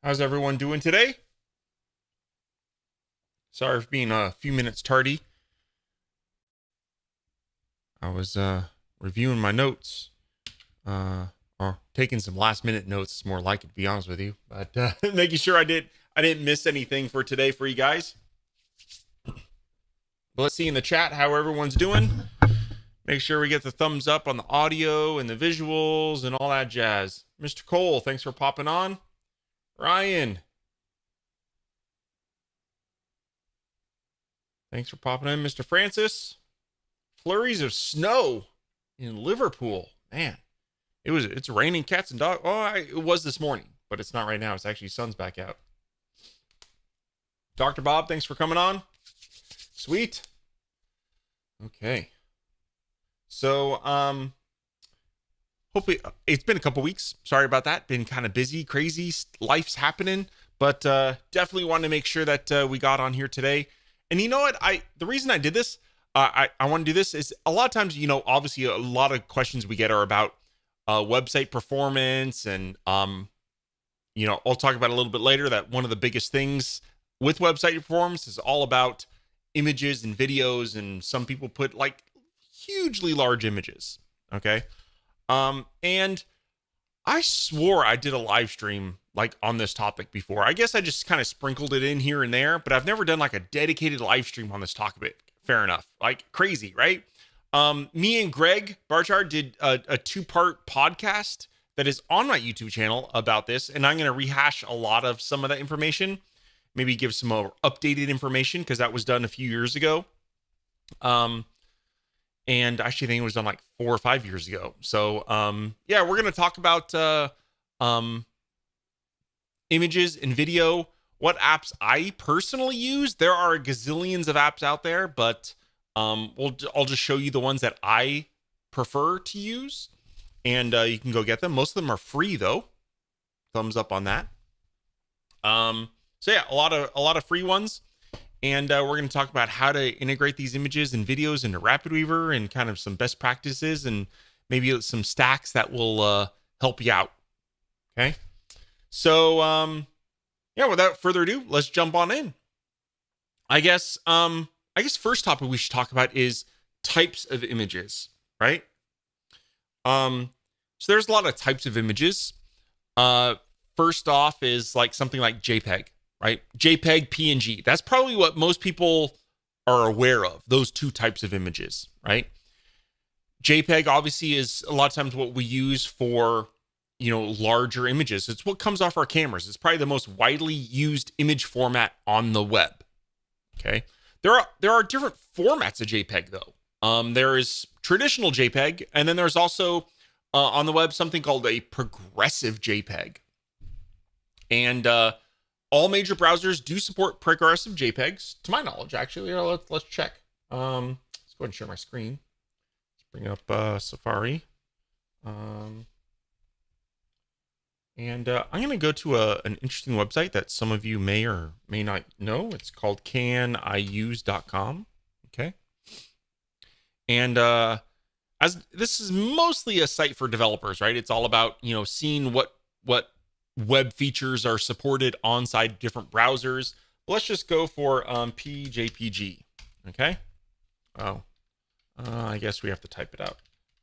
How's everyone doing today? Sorry for being a few minutes tardy. I was reviewing my notes, or taking some last minute notes. It's more like it, to be honest with you, but making sure I didn't miss anything for today for you guys. But let's see in the chat how everyone's doing. Make sure we get the thumbs up on the audio and the visuals and all that jazz. Mr. Cole, thanks for popping on. Ryan, thanks for popping in. Mr. Francis, flurries of snow in Liverpool. Man, it's raining cats and dogs. Oh, it was this morning, but it's not right now. It's actually sun's back out. Dr. Bob, thanks for coming on. Sweet. Okay. So, hopefully it's been a couple weeks. Sorry about that. Been kind of busy, crazy. Life's happening, but definitely wanted to make sure that we got on here today. And you know what? The reason I did this, I want to do this is a lot of times, obviously a lot of questions we get are about website performance, and I'll talk about a little bit later that one of the biggest things with website performance is all about images and videos, and some people put like hugely large images. Okay. And I swore I did a live stream like on this topic before. I guess I just kind of sprinkled it in here and there, but I've never done like a dedicated live stream on this topic. Fair enough. Like crazy, right? Me and Greg Barchard did a two-part podcast that is on my YouTube channel about this, and I'm going to rehash a lot of some of that information, maybe give some more updated information because that was done a few years ago. And I actually think it was done like 4 or 5 years ago. So, yeah, we're going to talk about images and video, what apps I personally use. There are gazillions of apps out there, but I'll just show you the ones that I prefer to use, and you can go get them. Most of them are free, though. Thumbs up on that. So yeah, a lot of free ones. And we're going to talk about how to integrate these images and videos into RapidWeaver and kind of some best practices and maybe some stacks that will help you out. Okay. So, yeah, without further ado, let's jump on in. I guess first topic we should talk about is types of images, right? So there's a lot of types of images. First off is like something like JPEG. Right? JPEG, PNG. That's probably what most people are aware of, those two types of images, right? JPEG obviously is a lot of times what we use for, larger images. It's what comes off our cameras. It's probably the most widely used image format on the web. Okay. There are different formats of JPEG though. There is traditional JPEG, and then there's also on the web something called a progressive JPEG. And all major browsers do support progressive JPEGs, to my knowledge, actually. Let's check. Let's go ahead and share my screen. Let's bring up Safari. And I'm going to go to an interesting website that some of you may or may not know. It's called caniuse.com. Okay. And as this is mostly a site for developers, right? It's all about, seeing what web features are supported on-site different browsers. Let's just go for PJPG. Okay. Oh, I guess we have to type it out.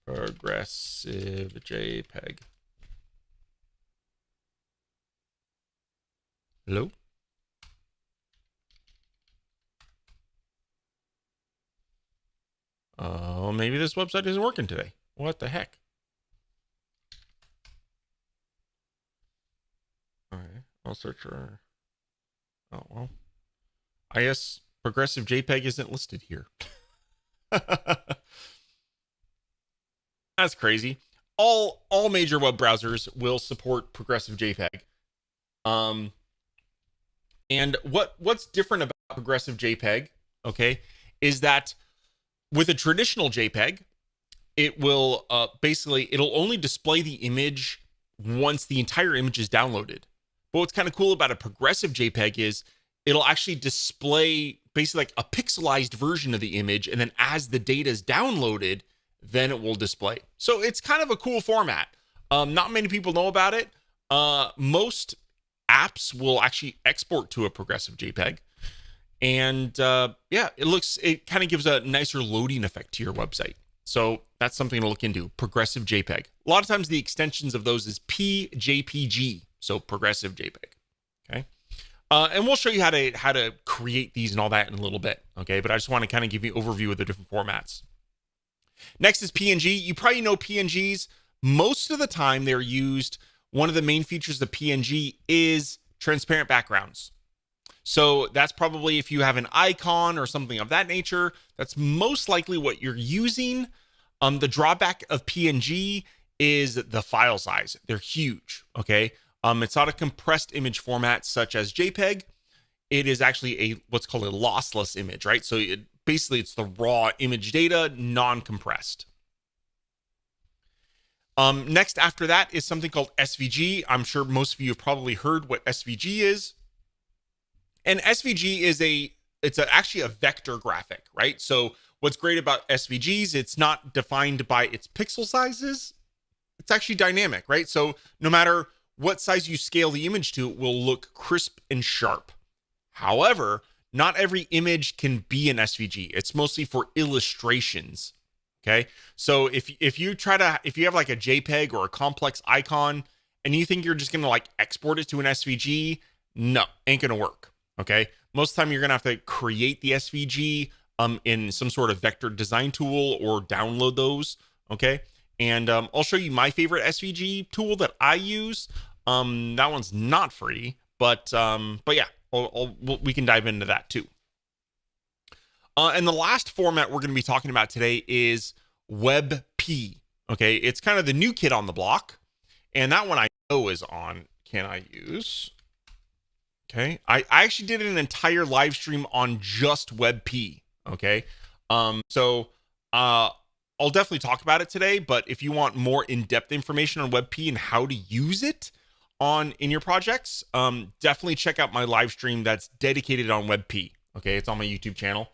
Progressive JPEG. Hello? Oh, maybe this website isn't working today. What the heck? All right, I'll search for. Oh, well, I guess progressive JPEG isn't listed here. That's crazy. All major web browsers will support progressive JPEG. And what's different about progressive JPEG, okay, is that with a traditional JPEG, it will it'll only display the image once the entire image is downloaded. But what's kind of cool about a progressive JPEG is it'll actually display basically like a pixelized version of the image, and then as the data is downloaded, then it will display. So it's kind of a cool format. Not many people know about it. Most apps will actually export to a progressive JPEG. And yeah, it kind of gives a nicer loading effect to your website. So that's something to look into, progressive JPEG. A lot of times the extensions of those is PJPG, so progressive JPEG. Okay. And we'll show you how to create these and all that in a little bit. Okay. But I just want to kind of give you an overview of the different formats. Next is PNG. You probably know PNGs. Most of the time they're used. One of the main features of PNG is transparent backgrounds. So that's probably if you have an icon or something of that nature, that's most likely what you're using. The drawback of PNG is the file size. They're huge, okay? It's not a compressed image format such as JPEG. It is actually what's called a lossless image, right? So basically it's the raw image data, non-compressed. Next after that is something called SVG. I'm sure most of you have probably heard what SVG is. And SVG is actually a vector graphic, right? So what's great about SVGs, it's not defined by its pixel sizes. It's actually dynamic, right? So no matter what size you scale the image to, it will look crisp and sharp. However, not every image can be an SVG. It's mostly for illustrations. Okay. So if you have like a JPEG or a complex icon and you think you're just going to like export it to an SVG, no, ain't going to work. Okay. Most of the time you're going to have to create the SVG in some sort of vector design tool or download those. Okay. And I'll show you my favorite SVG tool that I use. That one's not free, but yeah, we can dive into that too. And the last format we're going to be talking about today is WebP. Okay, it's kind of the new kid on the block, and that one I know is on. Can I use? Okay, I actually did an entire live stream on just WebP. Okay, so I'll definitely talk about it today. But if you want more in-depth information on WebP and how to use it in your projects, definitely check out my live stream that's dedicated on WebP. Okay, it's on my YouTube channel.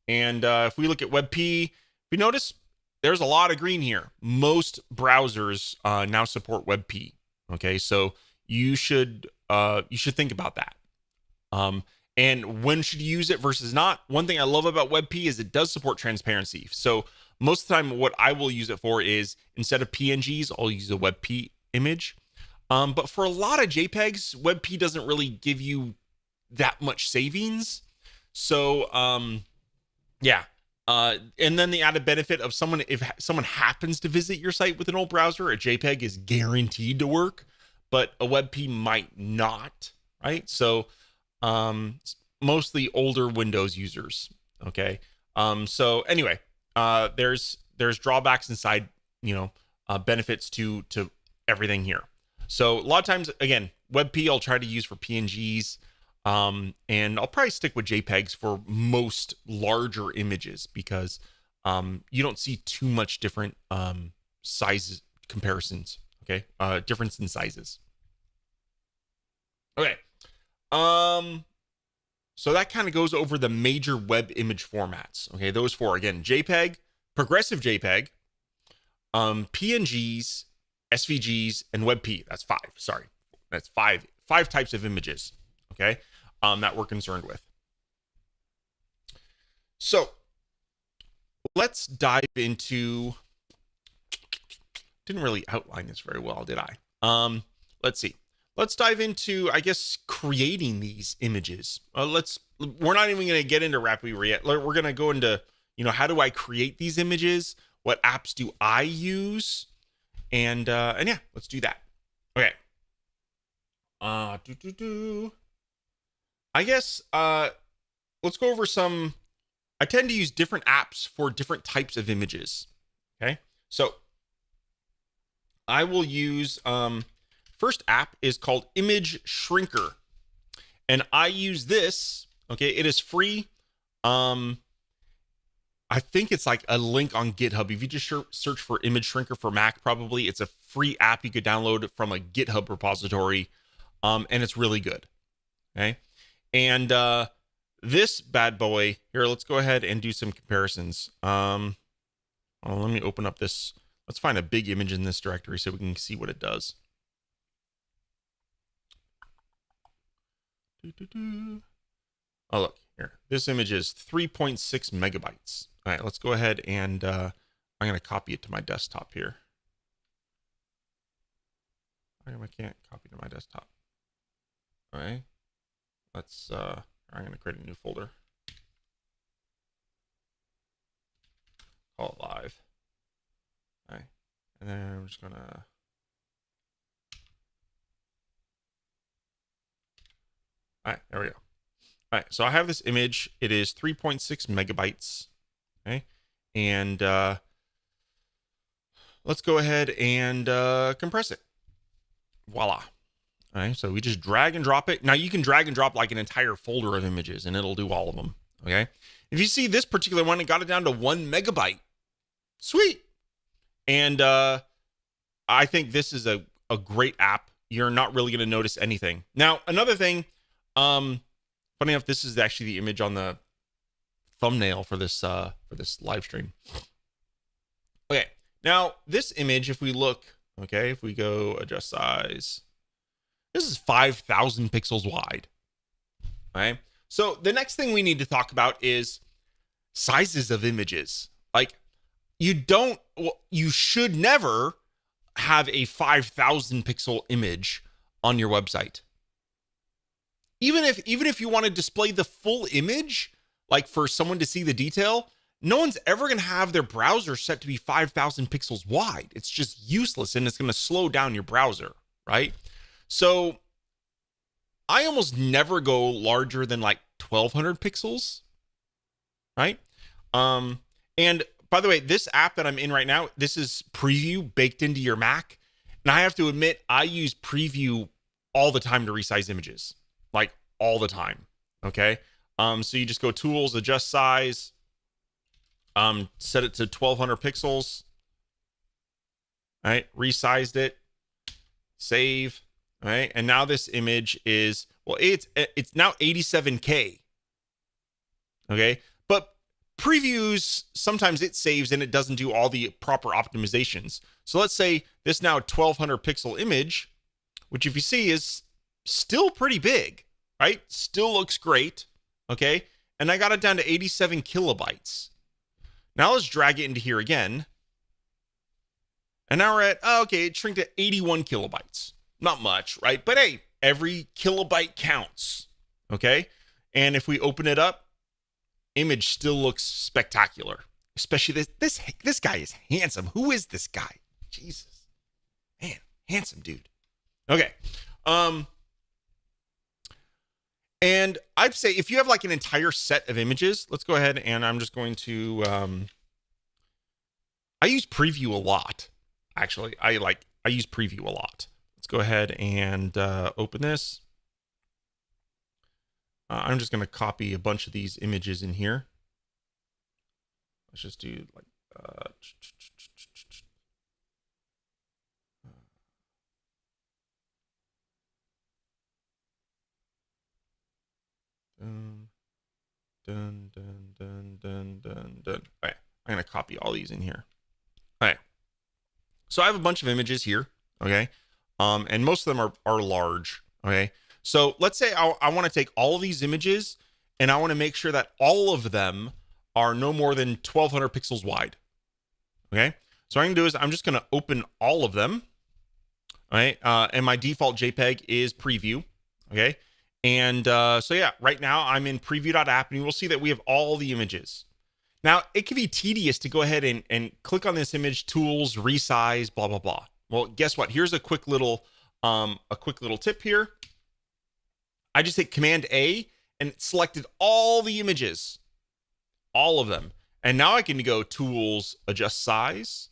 And if we look at WebP, we notice there's a lot of green here. Most browsers now support WebP. Okay, so you should think about that. And when should you use it versus not? One thing I love about WebP is it does support transparency. So most of the time, what I will use it for is instead of PNGs, I'll use a WebP image. But for a lot of JPEGs, WebP doesn't really give you that much savings. So yeah. And then the added benefit of if someone happens to visit your site with an old browser, a JPEG is guaranteed to work, but a WebP might not, right? So mostly older Windows users. Okay. So anyway, there's drawbacks inside, benefits to everything here. So a lot of times, again, WebP I'll try to use for PNGs. And I'll probably stick with JPEGs for most larger images because you don't see too much different sizes comparisons. Okay, difference in sizes. Okay, so that kind of goes over the major web image formats. Okay, those four again: JPEG, progressive JPEG, PNGs, SVGs, and WebP. That's five. Sorry, that's five types of images. Okay, that we're concerned with. So let's dive into. Didn't really outline this very well, did I? Let's see. Let's dive into, I guess, creating these images. We're not even going to get into RapidWeaver yet. We're going to go into, how do I create these images? What apps do I use? And yeah, let's do that. Okay. I guess let's go over some. I tend to use different apps for different types of images. Okay, so I will use first app is called Image Shrinker, and I use this. Okay, it is free. I think it's like a link on GitHub. If you just search for Image Shrinker for Mac, probably it's a free app you could download from a GitHub repository, and it's really good. Okay. And this bad boy here, let's go ahead and do some comparisons. Let me open up this. Let's find a big image in this directory so we can see what it does. Okay, Oh, look here. This image is 3.6 megabytes. All right, let's go ahead and I'm going to copy it to my desktop here. I can't copy to my desktop. All right. Let's, I'm going to create a new folder. Call it live. All right. And then I'm just going to. All right, there we go. All right, so I have this image. It is 3.6 megabytes. Okay. And let's go ahead and compress it. Voila. All right, so we just drag and drop it. Now you can drag and drop like an entire folder of images and it'll do all of them. Okay. If you see this particular one, it got it down to 1 megabyte. Sweet. And I think this is a great app. You're not really going to notice anything. Now, another thing, funny enough, this is actually the image on the thumbnail for this live stream. Okay. Now, this image, if we look, okay, if we go adjust size, this is 5,000 pixels wide. Okay. So the next thing we need to talk about is sizes of images. Like you should never have a 5,000 pixel image on your website. Even if you want to display the full image, like for someone to see the detail, no one's ever going to have their browser set to be 5,000 pixels wide. It's just useless and it's going to slow down your browser, right? So I almost never go larger than like 1,200 pixels, right? And by the way, this app that I'm in right now, this is Preview baked into your Mac. And I have to admit, I use Preview all the time to resize images, like all the time. Okay. So you just go tools, adjust size, set it to 1,200 pixels. All right. Resized it, save. All right. And now this image is, well, it's now 87K. Okay. But previews, sometimes it saves and it doesn't do all the proper optimizations. So let's say this now 1,200 pixel image, which if you see is still pretty big, right? Still looks great. Okay. And I got it down to 87 kilobytes. Now let's drag it into here again. And now we're at, okay, it shrinked to 81 kilobytes. Not much, right? But hey, every kilobyte counts. Okay. And if we open it up, image still looks spectacular. Especially this guy is handsome. Who is this guy? Jesus. Man, handsome dude. Okay. And I'd say if you have like an entire set of images, let's go ahead and I'm just going to, I use Preview a lot. Actually, I use Preview a lot. Let's go ahead and open this. I'm just going to copy a bunch of these images in here. Let's just do like, dun. All right, I'm going to copy all these in here. All right. So I have a bunch of images here. Okay. And most of them are large. Okay. So let's say I want to take all of these images and I want to make sure that all of them are no more than 1,200 pixels wide. Okay. So what I'm going to do is I'm just going to open all of them. All right. And my default JPEG is Preview. Okay. And so yeah, right now I'm in preview.app and you will see that we have all the images. Now it can be tedious to go ahead and click on this image, tools, resize, blah, blah, blah. Well, guess what? Here's a quick little tip here. I just hit Command A and it selected all the images, all of them. And now I can go tools, adjust size.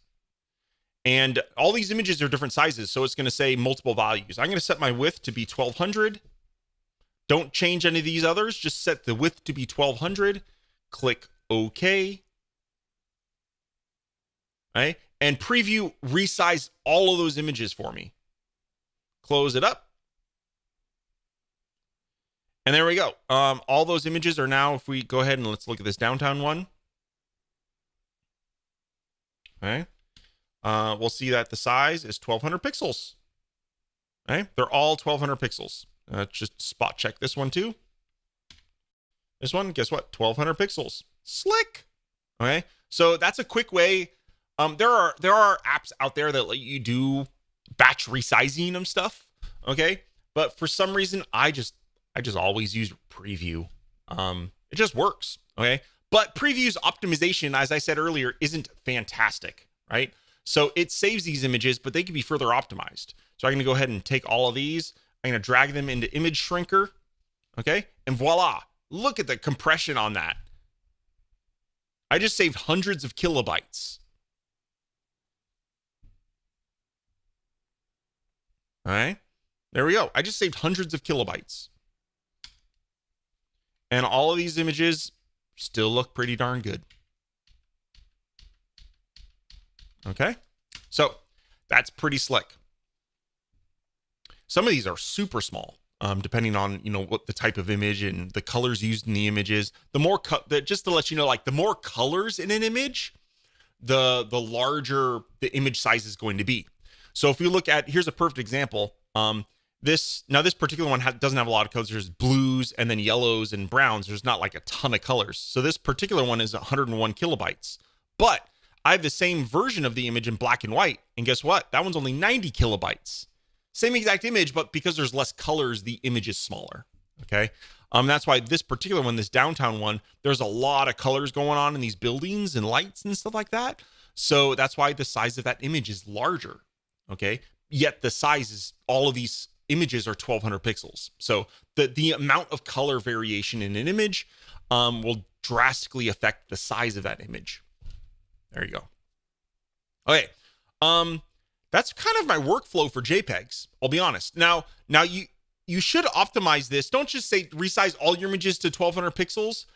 And all these images are different sizes. So it's going to say multiple values. I'm going to set my width to be 1,200. Don't change any of these others. Just set the width to be 1,200. Click OK. All right. And Preview resize all of those images for me. Close it up. And there we go. All those images are now, if we go ahead and let's look at this downtown one. Okay. We'll see that the size is 1,200 pixels. Okay. They're all 1,200 pixels. Just spot check this one too. This one, guess what? 1200 pixels. Slick. Okay. So that's a quick way. There are apps out there that let you do batch resizing of stuff. Okay. But for some reason, I just always use preview. It just works. Okay. But preview's optimization, as I said earlier, isn't fantastic, right? So it saves these images, but they can be further optimized. So I'm going to go ahead and take all of these. I'm going to drag them into image shrinker. Okay. And voila. Look at the compression on that. I just saved hundreds of kilobytes. All right. There we go. I just saved hundreds of kilobytes. And all of these images still look pretty darn good. Okay. So that's pretty slick. Some of these are super small, depending on, you know, what the type of image and the colors used in the images. The more just to let you know, like the more colors in an image, the larger the image size is going to be. So if you look at, here's a perfect example. This particular one doesn't have a lot of colors. There's blues and then yellows and browns. There's not like a ton of colors. So this particular one is 101 kilobytes. But I have the same version of the image in black and white. And guess what? That one's only 90 kilobytes. Same exact image, but because there's less colors, the image is smaller. Okay. That's why this particular one, this downtown one, there's a lot of colors going on in these buildings and lights and stuff like that. So that's why the size of that image is larger. Okay. Yet the size is, all of these images are 1200 pixels. So the amount of color variation in an image will drastically affect the size of that image. There you go. Okay. That's kind of my workflow for JPEGs. I'll be honest. Now you should optimize this. Don't just say resize all your images to 1200 pixels.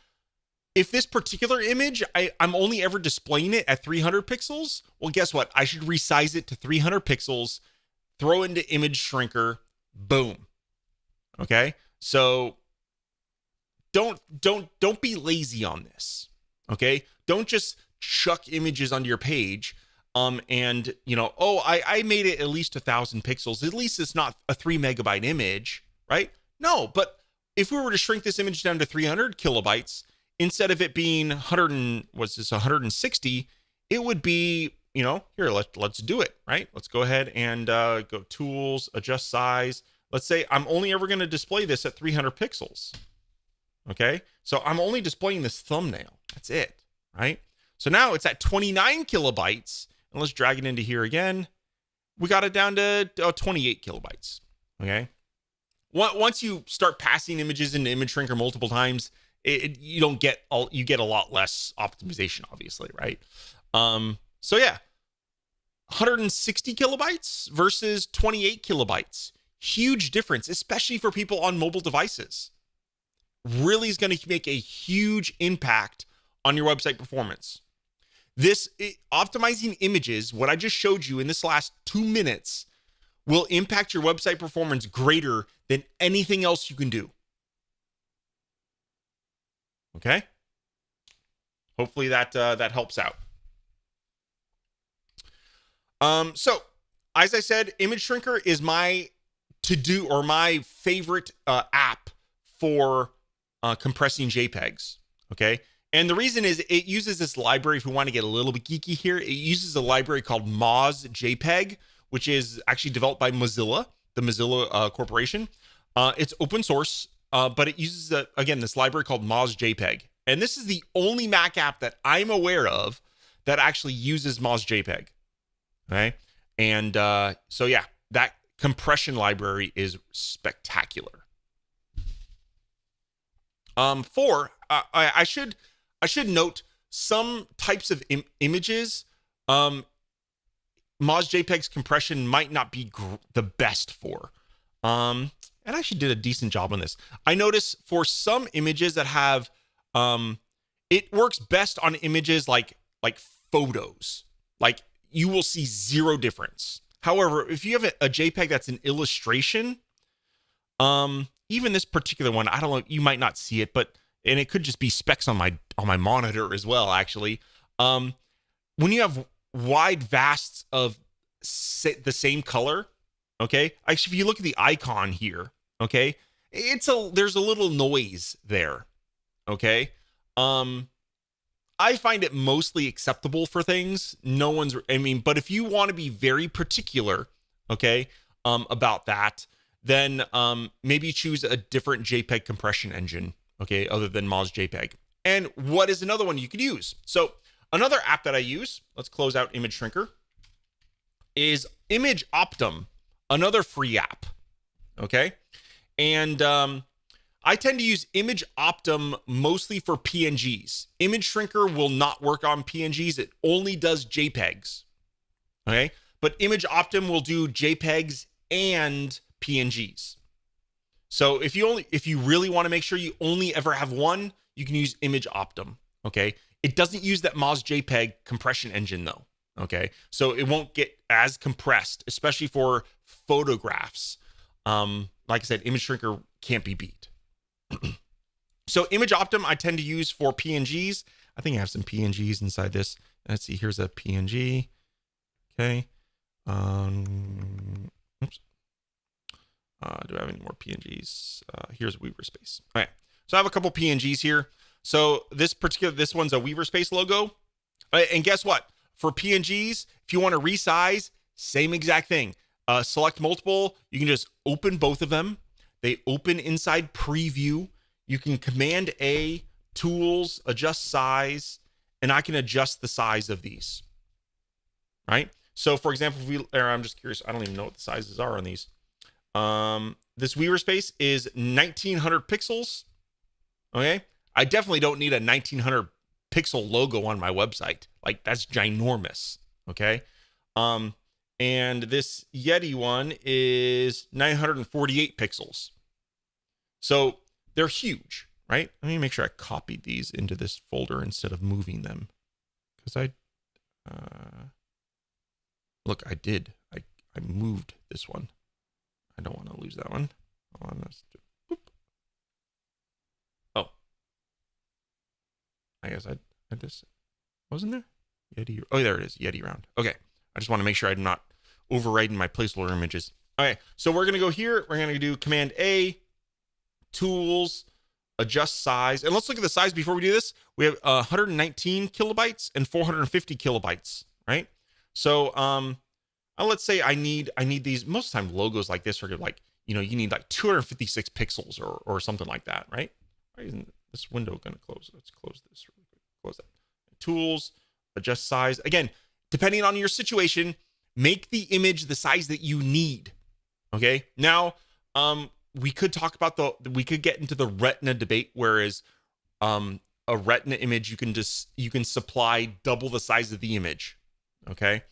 If this particular image, I'm only ever displaying it at 300 pixels, well, guess what? I should resize it to 300 pixels, throw into image shrinker, boom. Okay? So don't be lazy on this. Okay? Don't just chuck images onto your page and, you know, oh, I made it at least 1,000 pixels. At least it's not a 3 megabyte image, right? No, but if we were to shrink this image down to 300 kilobytes, instead of it being 160, it would be, you know, here, let's do it, right? Let's go ahead and go tools, adjust size. Let's say I'm only ever going to display this at 300 pixels. Okay. So I'm only displaying this thumbnail. That's it. Right. So now it's at 29 kilobytes, and let's drag it into here again. We got it down to 28 kilobytes. Okay. Once you start passing images into image shrinker multiple times, you get a lot less optimization, obviously. Right. So yeah, 160 kilobytes versus 28 kilobytes. Huge difference, especially for people on mobile devices. Really is going to make a huge impact on your website performance. Optimizing images, what I just showed you in this last 2 minutes, will impact your website performance greater than anything else you can do. Okay? Hopefully that helps out. So, as I said, Image Shrinker is my to-do or my favorite app for compressing JPEGs. Okay? And the reason is it uses this library, if we want to get a little bit geeky here, it uses a library called Moz JPEG, which is actually developed by Mozilla, the Mozilla Corporation. It's open source, but it uses, again, this library called Moz JPEG. And this is the only Mac app that I'm aware of that actually uses Moz JPEG. Okay? And so, yeah, that compression library is spectacular. I should note some types of images, Moz JPEG's compression might not be the best for. And I actually did a decent job on this. I notice for some images that have, it works best on images like photos. Like you will see zero difference. However, if you have a JPEG that's an illustration, even this particular one, I don't know, you might not see it, and it could just be specs on my monitor as well, actually. When you have wide vasts of the same color, okay? Actually, if you look at the icon here, okay, there's a little noise there. Okay. I find it mostly acceptable for things. But if you want to be very particular, okay, about that, then maybe choose a different JPEG compression engine, okay, other than MozJPEG. And what is another one you could use? So another app that I use, let's close out Image Shrinker, is Image Optum, another free app, okay? And I tend to use Image Optum mostly for PNGs. Image Shrinker will not work on PNGs. It only does JPEGs, okay? But Image Optum will do JPEGs and PNGs. So if you really want to make sure you only ever have one, you can use Image Optum, okay? It doesn't use that MozJPEG compression engine though, okay? So it won't get as compressed, especially for photographs. Like I said, Image Shrinker can't be beat. So Image Optum I tend to use for PNGs. I think I have some PNGs inside this. Let's see, here's a PNG. Okay. Oops. Do I have any more PNGs? Here's Weaver Space. All right. So I have a couple PNGs here. So this one's a Weaver Space logo. And guess what? For PNGs, if you want to resize, same exact thing. Select multiple. You can just open both of them. They open inside preview. You can Command A, tools, adjust size, and I can adjust the size of these, right? So for example, I'm just curious, I don't even know what the sizes are on these. This Weaver Space is 1900 pixels, okay? I definitely don't need a 1900 pixel logo on my website. Like, that's ginormous, okay? And this Yeti one is 948 pixels. So they're huge, right? Let me make sure I copied these into this folder instead of moving them. Because look, I did. I moved this one. I don't want to lose that one. Hold on, let's do, boop. Oh. I guess I just, wasn't there? Yeti, oh, there it is, Yeti round. Okay, I just want to make sure I'm not overriding my placeholder images. Okay, so we're going to go here. We're going to do Command A, tools, adjust size. And let's look at the size before we do this. We have 119 kilobytes and 450 kilobytes, right? So let's say I need these. Most of the time logos like this are like, you need like 256 pixels or something like that, right? Why isn't this window going to close? Let's close this really quick. Close that. Tools, adjust size. Again, depending on your situation, make the image the size that you need. Okay. Now, we could talk about we could get into the retina debate, whereas a retina image, you can supply double the size of the image. Okay.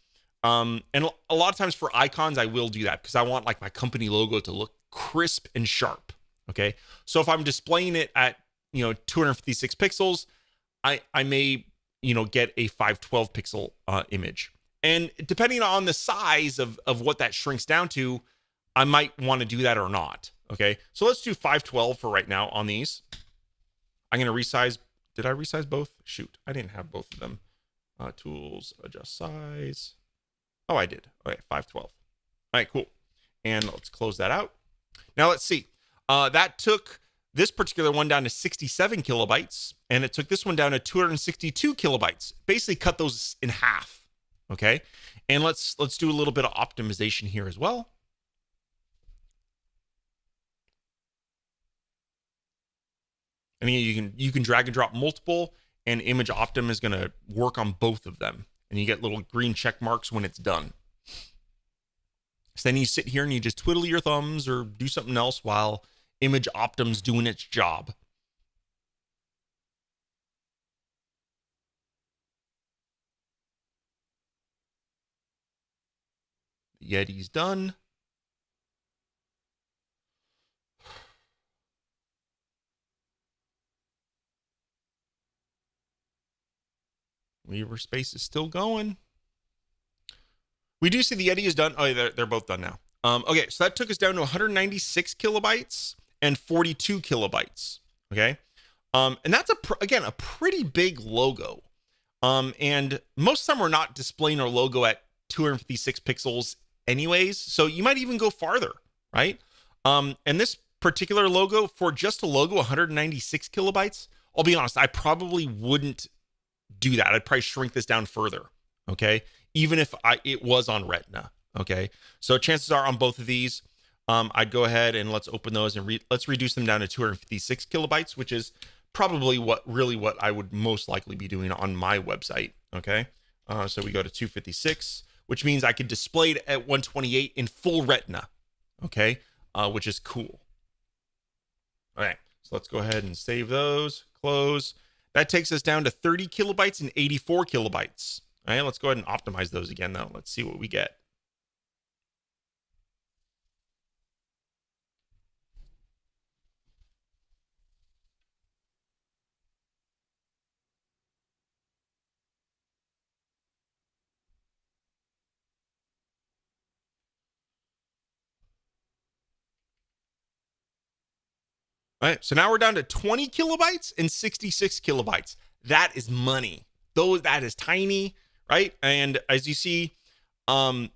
And a lot of times for icons, I will do that because I want like my company logo to look crisp and sharp. Okay. So if I'm displaying it at, 256 pixels, I may, get a 512 pixel image. And depending on the size of what that shrinks down to, I might want to do that or not. Okay. So let's do 512 for right now on these. I'm going to resize. Did I resize both? Shoot. I didn't have both of them. Tools, adjust size. Oh, I did. Okay. 512. All right, cool. And let's close that out. Now let's see. That took this particular one down to 67 kilobytes, and it took this one down to 262 kilobytes. Basically cut those in half. Okay. And let's do a little bit of optimization here as well. And you can drag and drop multiple, and Image Optum is going to work on both of them. And you get little green check marks when it's done. So then you sit here and you just twiddle your thumbs or do something else while Image Optum's doing its job. The Yeti's done. Weaver Space is still going. We do see the Yeti is done. Oh, they're both done now. Okay, so that took us down to 196 kilobytes and 42 kilobytes. Okay, and that's again a pretty big logo. And most of the time we're not displaying our logo at 256 pixels anyways, so you might even go farther, right? And this particular logo, for just a logo, 196 kilobytes, I'll be honest, I probably wouldn't do that. I'd probably shrink this down further, okay? Even if it was on Retina, okay? So chances are on both of these, I'd go ahead and let's open those and let's reduce them down to 256 kilobytes, which is probably what I would most likely be doing on my website, okay? So we go to 256, which means I could display it at 128 in full Retina, okay? Which is cool. All right, so let's go ahead and save those, close. That takes us down to 30 kilobytes and 84 kilobytes. All right, let's go ahead and optimize those again, though. Let's see what we get. All right, so now we're down to 20 kilobytes and 66 kilobytes. That is money. That is tiny, right? And as you see, I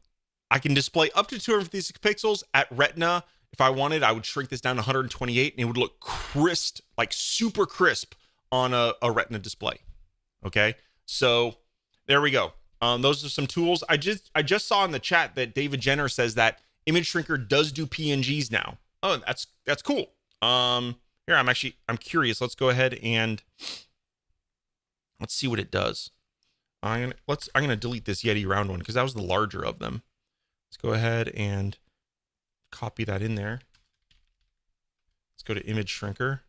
can display up to 256 pixels at Retina. If I wanted, I would shrink this down to 128 and it would look crisp, like super crisp on a Retina display. Okay, so there we go. Those are some tools. I just saw in the chat that David Jenner says that Image Shrinker does do PNGs now. Oh, that's cool. Here, I'm curious. Let's go ahead and let's see what it does. I'm gonna delete this Yeti round one because that was the larger of them. Let's go ahead and copy that in there. Let's go to Image Shrinker.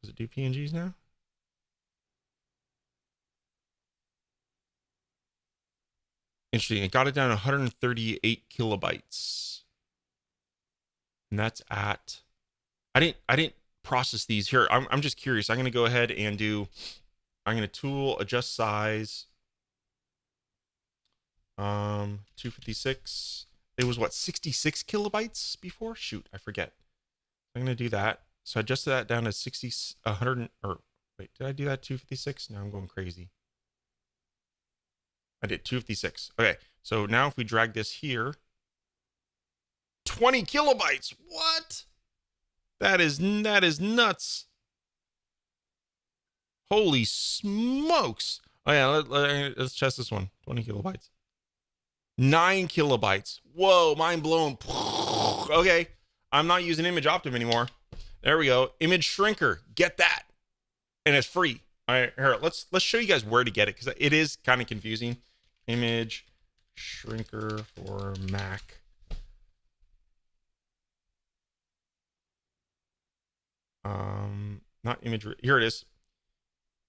Does it do PNGs now? Interesting. It got it down to 138 kilobytes. And that's at, I didn't process these here. I'm just curious. I'm going to go ahead and I'm going to tool, adjust size. 256. It was what, 66 kilobytes before? Shoot, I forget. I'm going to do that. So I adjusted that down to 100, or wait, did I do that 256? No, I'm going crazy. I did 256. Okay, so now if we drag this here, 20 kilobytes. What? That is nuts. Holy smokes. Oh yeah, let's test this one. 20 kilobytes. 9 kilobytes. Whoa, mind blown. Okay, I'm not using Image Optim anymore. There we go. Image Shrinker. Get that. And it's free. All right, here, let's show you guys where to get it because it is kind of confusing. Image Shrinker for Mac. Not image. Here it is.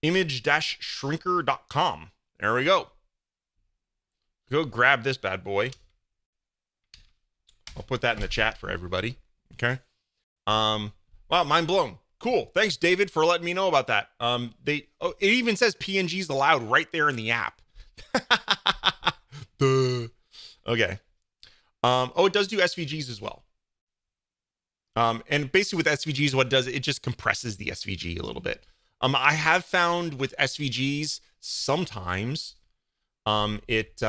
Image-shrinker.com. There we go. Go grab this bad boy. I'll put that in the chat for everybody. Okay. Wow, mind blown. Cool. Thanks, David, for letting me know about that. It even says PNGs allowed right there in the app. Okay. It does do SVGs as well. And basically with SVGs, what it does, it just compresses the SVG a little bit. I have found with SVGs sometimes it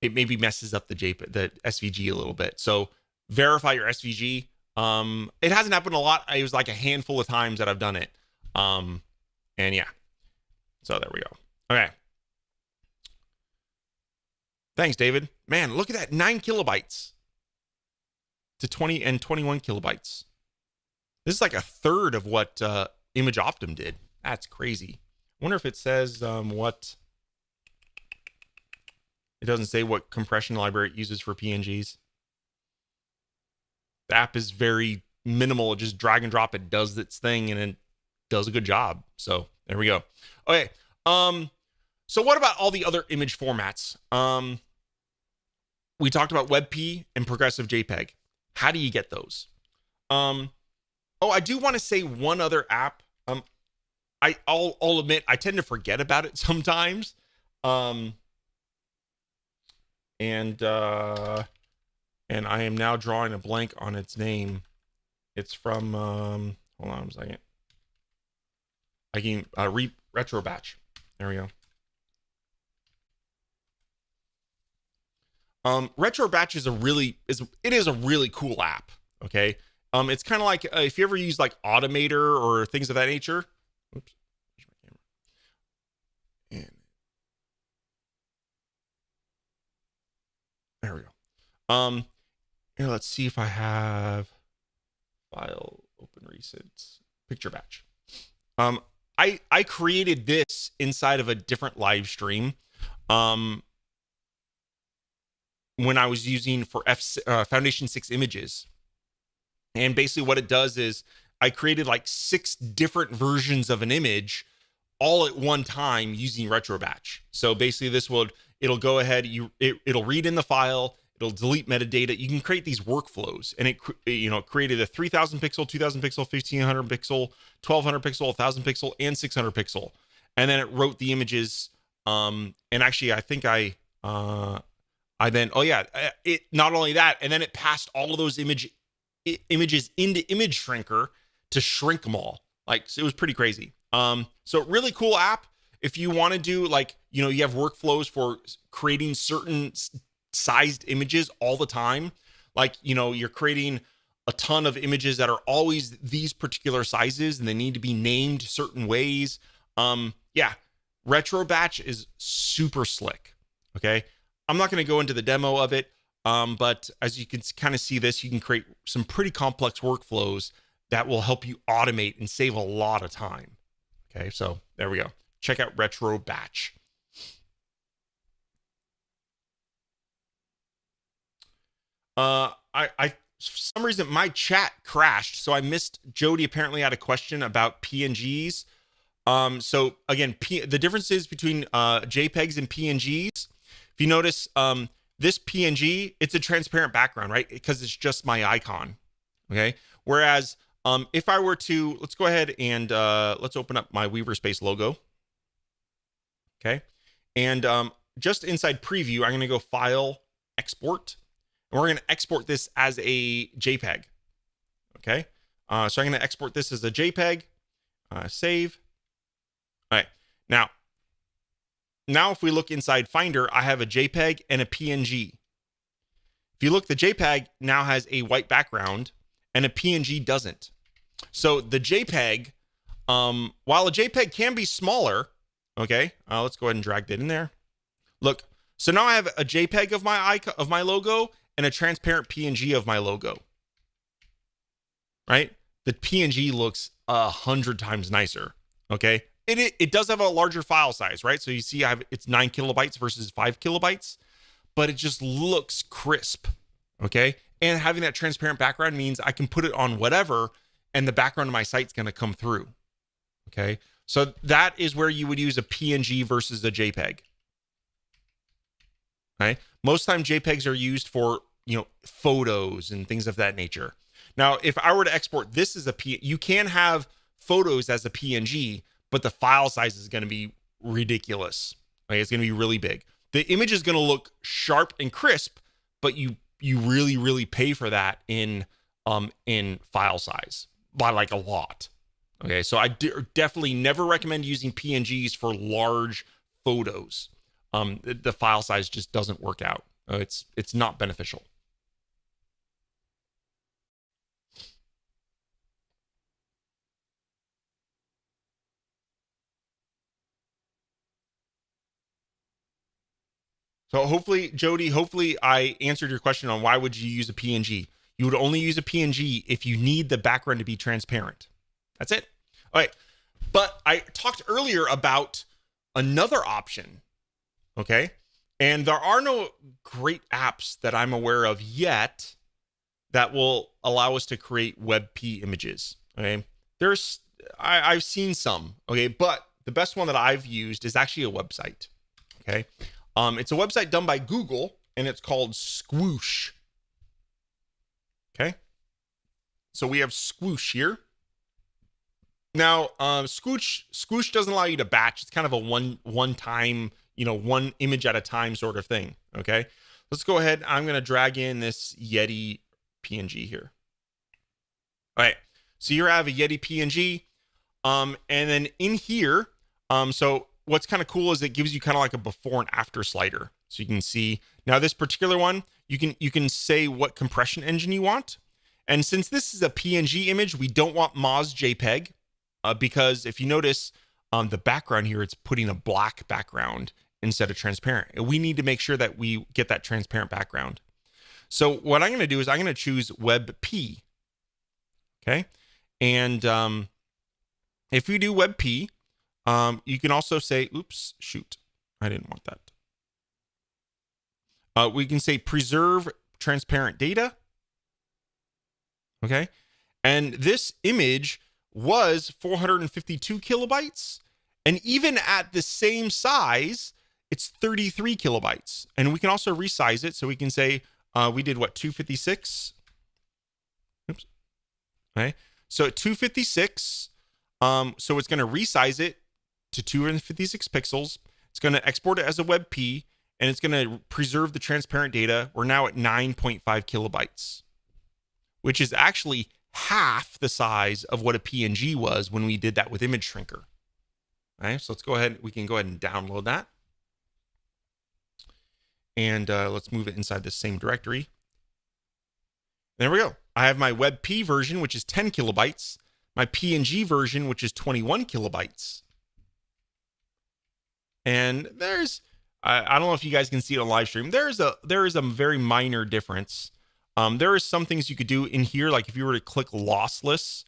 maybe messes up the SVG a little bit. So verify your SVG. It hasn't happened a lot. It was like a handful of times that I've done it. And yeah. So there we go. Okay. Thanks, David. Man, look at that. 9 kilobytes to 20 and 21 kilobytes. This is like a third of what Image Optim did. That's crazy. I wonder if it says what. It doesn't say what compression library it uses for PNGs. The app is very minimal. Just drag and drop. It does its thing and it does a good job. So there we go. Okay. So what about all the other image formats? We talked about WebP and progressive JPEG. How do you get those? I do want to say one other app. I'll admit I tend to forget about it sometimes. And I am now drawing a blank on its name. It's from hold on a second. I can retro batch. There we go. Retro batch is a really cool app. Okay. It's kind of like if you ever use like Automator or things of that nature. Oops. And there we go. Here, let's see if I have file open recent picture batch. I created this inside of a different live stream. When I was using for Foundation 6 images. And basically what it does is I created like 6 different versions of an image all at one time using RetroBatch. So basically it'll go ahead, it'll read in the file, it'll delete metadata. You can create these workflows, and it created a 3000 pixel, 2000 pixel, 1500 pixel, 1200 pixel, 1000 pixel, and 600 pixel. And then it wrote the images. And actually I think it not only that, and then it passed all of those images into Image Shrinker to shrink them all. Like, so it was pretty crazy. So really cool app. If you want to do like, you have workflows for creating certain sized images all the time. Like, you're creating a ton of images that are always these particular sizes and they need to be named certain ways. RetroBatch is super slick. Okay. I'm not going to go into the demo of it. But as you can kind of see this, you can create some pretty complex workflows that will help you automate and save a lot of time. Okay, so there we go. Check out RetroBatch. I for some reason my chat crashed, so I missed. Jody apparently had a question about PNGs. So again, the differences between JPEGs and PNGs. If you notice, this PNG, it's a transparent background, right? Because it's just my icon, okay? Whereas if I were to, let's go ahead and let's open up my Weaver Space logo, okay? And just inside preview, I'm gonna go File, Export, and we're gonna export this as a JPEG, okay? So I'm gonna export this as a JPEG, save. All right, now, if we look inside Finder, I have a JPEG and a PNG. If you look, the JPEG now has a white background and a PNG doesn't. So the JPEG, while a JPEG can be smaller, okay, let's go ahead and drag that in there. Look, so now I have a JPEG of my logo and a transparent PNG of my logo, right? The PNG looks 100 times nicer, okay? It does have a larger file size, right? So you see it's 9 kilobytes versus 5 kilobytes, but it just looks crisp, okay? And having that transparent background means I can put it on whatever, and the background of my site's going to come through, okay? So that is where you would use a PNG versus a JPEG, okay? Most times JPEGs are used for, photos and things of that nature. Now, if I were to export this as you can have photos as a PNG, but the file size is going to be ridiculous. Okay? It's going to be really big. The image is going to look sharp and crisp, but you really, really pay for that in file size by like a lot. Okay, so I definitely never recommend using PNGs for large photos. The file size just doesn't work out. It's not beneficial. So hopefully, Jody, I answered your question on why would you use a PNG. You would only use a PNG if you need the background to be transparent. That's it. All right. But I talked earlier about another option, okay? And there are no great apps that I'm aware of yet that will allow us to create WebP images, okay? I've seen some, okay? But the best one that I've used is actually a website, okay? It's a website done by Google, and it's called Squoosh. Okay. So we have Squoosh here. Now, Squoosh doesn't allow you to batch. It's kind of a one time, one image at a time sort of thing. Okay. Let's go ahead. I'm going to drag in this Yeti PNG here. All right. So here I have a Yeti PNG. And then in here, so what's kind of cool is it gives you kind of like a before and after slider. So you can see now this particular one, you can say what compression engine you want. And since this is a PNG image, we don't want Moz JPEG because if you notice the background here, it's putting a black background instead of transparent. And we need to make sure that we get that transparent background. So what I'm going to do is I'm going to choose WebP. Okay. And if we do WebP, you can also say, oops, shoot, I didn't want that. We can say preserve transparent data. Okay. And this image was 452 kilobytes. And even at the same size, it's 33 kilobytes. And we can also resize it. So we can say, we did what, 256? Oops. Okay. So at 256, so it's going to resize it to 256 pixels. It's going to export it as a WebP, and it's going to preserve the transparent data. We're now at 9.5 kilobytes, which is actually half the size of what a PNG was when we did that with Image Shrinker. All right, so let's go ahead. We can go ahead and download that. And let's move it inside the same directory. There we go. I have my WebP version, which is 10 kilobytes. My PNG version, which is 21 kilobytes. And there's, I don't know if you guys can see it on live stream. There is a very minor difference. There are some things you could do in here, like if you were to click lossless,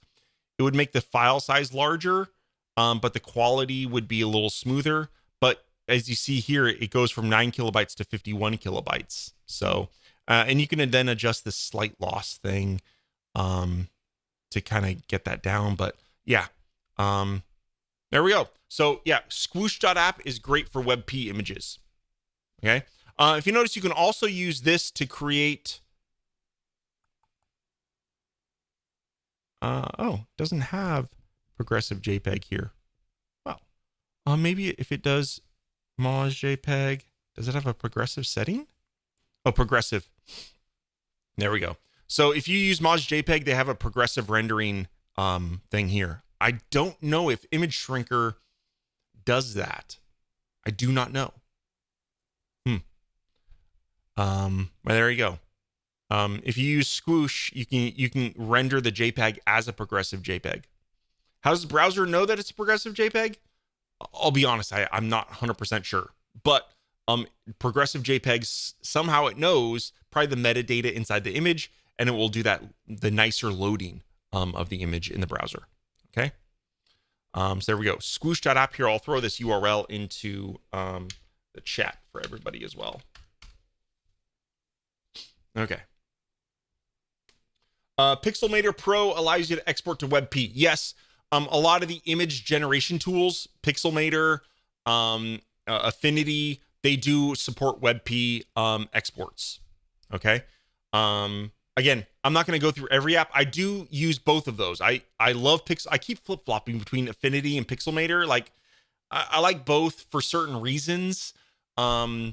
it would make the file size larger, but the quality would be a little smoother. But as you see here, it goes from 9 kilobytes to 51 kilobytes. So, and you can then adjust this slight loss thing to kind of get that down. But yeah, there we go. So yeah, squoosh.app is great for WebP images. Okay. If you notice, you can also use this to create. Oh, it doesn't have progressive JPEG here. Well, maybe if it does Moz JPEG, does it have a progressive setting? Oh, progressive. There we go. So if you use Moz JPEG, they have a progressive rendering thing here. I don't know if Image Shrinker does that. I do not know. Well, there you go. If you use Squoosh, you can render the JPEG as a progressive JPEG. How does the browser know that it's a progressive JPEG? I'll be honest, I'm not 100% sure. But progressive JPEGs, somehow it knows probably the metadata inside the image, and it will do that, the nicer loading of the image in the browser. Okay. So there we go. Squoosh.app here. I'll throw this URL into the chat for everybody as well. Okay. Pixelmator Pro allows you to export to WebP. Yes, a lot of the image generation tools, Pixelmator, Affinity, they do support WebP exports. Okay. Again, I'm not going to go through every app. I do use both of those. I love I keep flip-flopping between Affinity and Pixelmator. Like, I like both for certain reasons. We're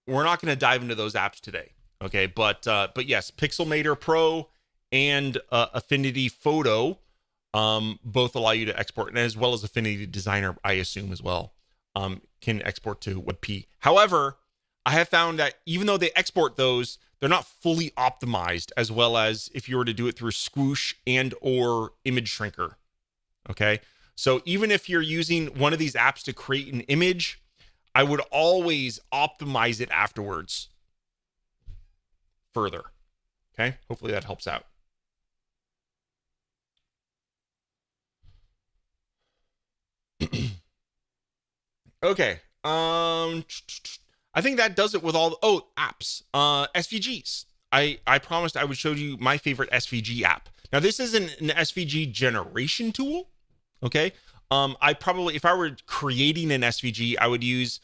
not going to dive into those apps today. Okay, but yes, Pixelmator Pro and Affinity Photo both allow you to export, and as well as Affinity Designer, I assume as well, can export to WebP. However, I have found that even though they export those, they're not fully optimized as well as if you were to do it through Squoosh and or Image Shrinker. Okay, so even if you're using one of these apps to create an image, I would always optimize it afterwards further. Okay, hopefully that helps out. Okay, I think that does it with all the apps. SVGs. I promised I would show you my favorite SVG app. Now this isn't an SVG generation tool. Okay, I probably, if I were creating an SVG, I would use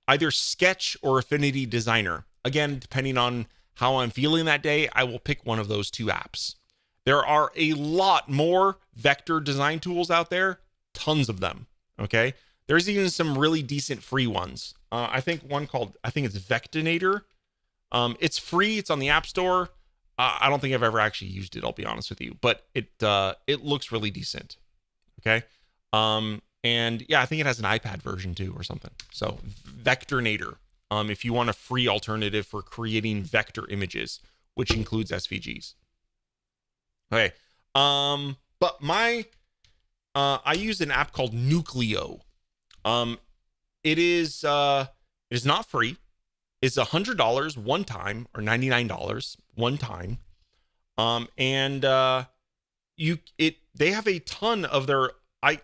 either Sketch or Affinity Designer. Again, depending on how I'm feeling that day, I will pick one of those two apps. There are a lot more vector design tools out there, tons of them. Okay, there's even some really decent free ones. I think one called, I think it's Vectinator. It's free. It's on the App Store. I don't think I've ever actually used it, I'll be honest with you, but it looks really decent. Okay. And yeah, I think it has an iPad version too or something. So Vectinator, if you want a free alternative for creating vector images, which includes SVGs. Okay. But I use an app called Nucleo. Um, it is not free. It's $100 one time, or $99 one time. And they have a ton of their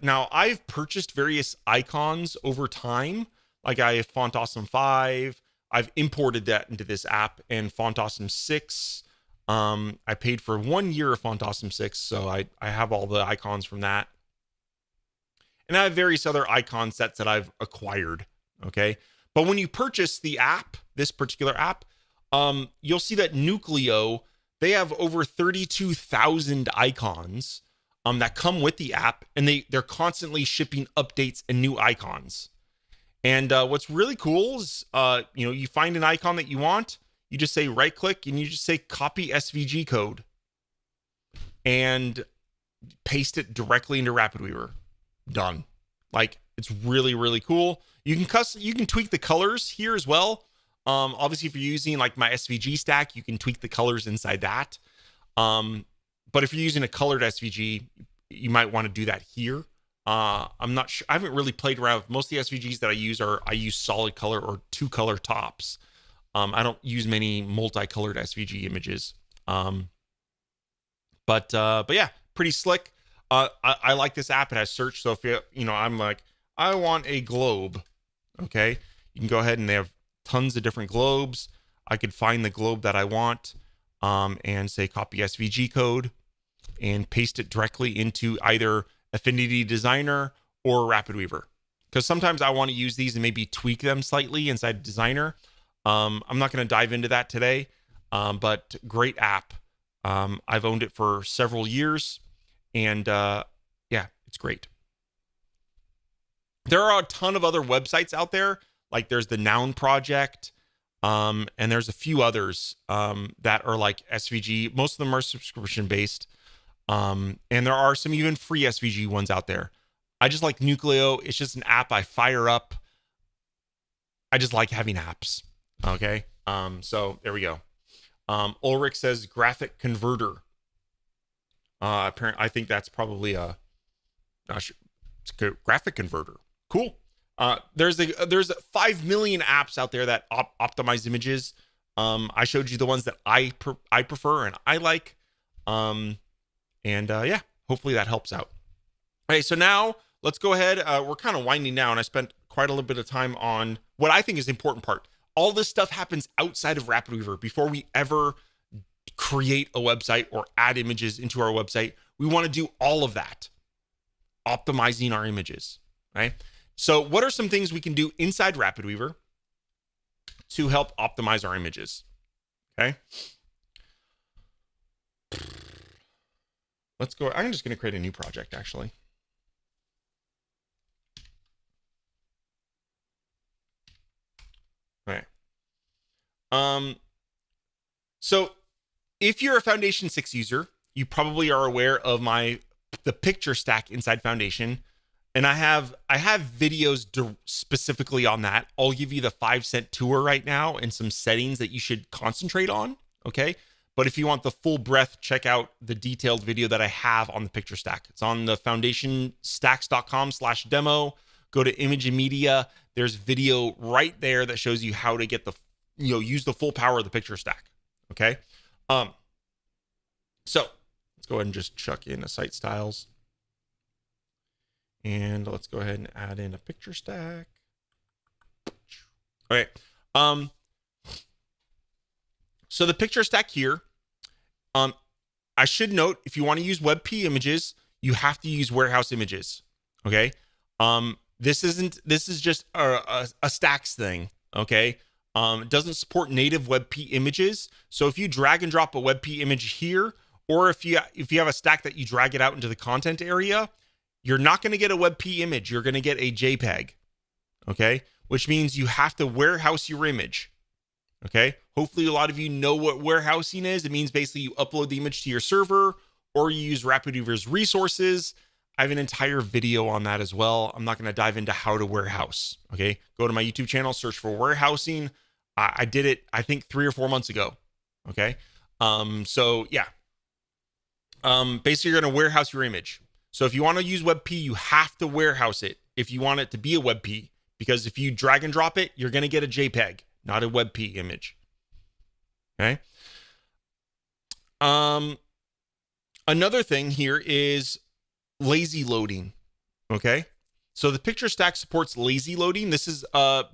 now I've purchased various icons over time. Like I have Font Awesome 5. I've imported that into this app, and Font Awesome 6. I paid for 1 year of Font Awesome 6, so I have all the icons from that. And I have various other icon sets that I've acquired. Okay. But when you purchase the app, this particular app, you'll see that Nucleo, they have over 32,000 icons that come with the app, and they're constantly shipping updates and new icons. And what's really cool is, you find an icon that you want, you just say right click and you just say copy SVG code and paste it directly into RapidWeaver. Done. Like, it's really, really cool. You can tweak the colors here as well. Obviously, if you're using like my SVG stack, you can tweak the colors inside that. But if you're using a colored SVG, you might want to do that here. I'm not sure. I haven't really played around with most of the SVGs that I use solid color or 2-color tops. I don't use many multicolored SVG images. But yeah, pretty slick. I like this app. It has search. So if I'm like, I want a globe. Okay. You can go ahead, and they have tons of different globes. I could find the globe that I want, and say copy SVG code and paste it directly into either Affinity Designer or RapidWeaver. Because sometimes I want to use these and maybe tweak them slightly inside Designer. I'm not going to dive into that today, but great app. I've owned it for several years, and yeah, it's great. There are a ton of other websites out there. Like there's the Noun Project, and there's a few others that are like SVG. Most of them are subscription based, and there are some even free SVG ones out there. I just like Nucleo. It's just an app I fire up. I just like having apps. Okay, so there we go. Ulrich says graphic converter. Apparently, I think that's probably a graphic converter. Cool. There's 5 million apps out there that optimize images. I showed you the ones that I prefer and I like. Yeah, hopefully that helps out. Okay, so now let's go ahead. We're kind of winding down. I spent quite a little bit of time on what I think is the important part. All this stuff happens outside of RapidWeaver before we ever create a website or add images into our website. We want to do all of that, optimizing our images, right? So what are some things we can do inside RapidWeaver to help optimize our images? Okay. Let's go. I'm just going to create a new project, actually. All right. So if you're a Foundation 6 user, you probably are aware of the picture stack inside Foundation. And I have videos specifically on that. I'll give you the 5-cent tour right now and some settings that you should concentrate on. Okay. But if you want the full breadth, check out the detailed video that I have on the picture stack. It's on the foundationstacks.com/demo. Go to image and media. There's video right there that shows you how to get use the full power of the picture stack. Okay. So let's go ahead and just chuck in a site styles. And let's go ahead and add in a picture stack. All right. So the picture stack here, I should note, if you want to use WebP images, you have to use warehouse images. Okay. This is just a stacks thing. Okay. It doesn't support native WebP images. So if you drag and drop a WebP image here, or if you have a stack that you drag it out into the content area, you're not going to get a WebP image. You're going to get a JPEG. Okay. Which means you have to warehouse your image. Okay. Hopefully a lot of you know what warehousing is. It means basically you upload the image to your server, or you use RapidWeaver's resources. I have an entire video on that as well. I'm not going to dive into how to warehouse. Okay. Go to my YouTube channel, search for warehousing. I did it, I think 3 or 4 months ago. Okay. So yeah. basically you're going to warehouse your image. So if you want to use WebP, you have to warehouse it if you want it to be a WebP, because if you drag and drop it, you're going to get a JPEG, not a WebP image. Okay. Another thing here is lazy loading. Okay. So the picture stack supports lazy loading. This is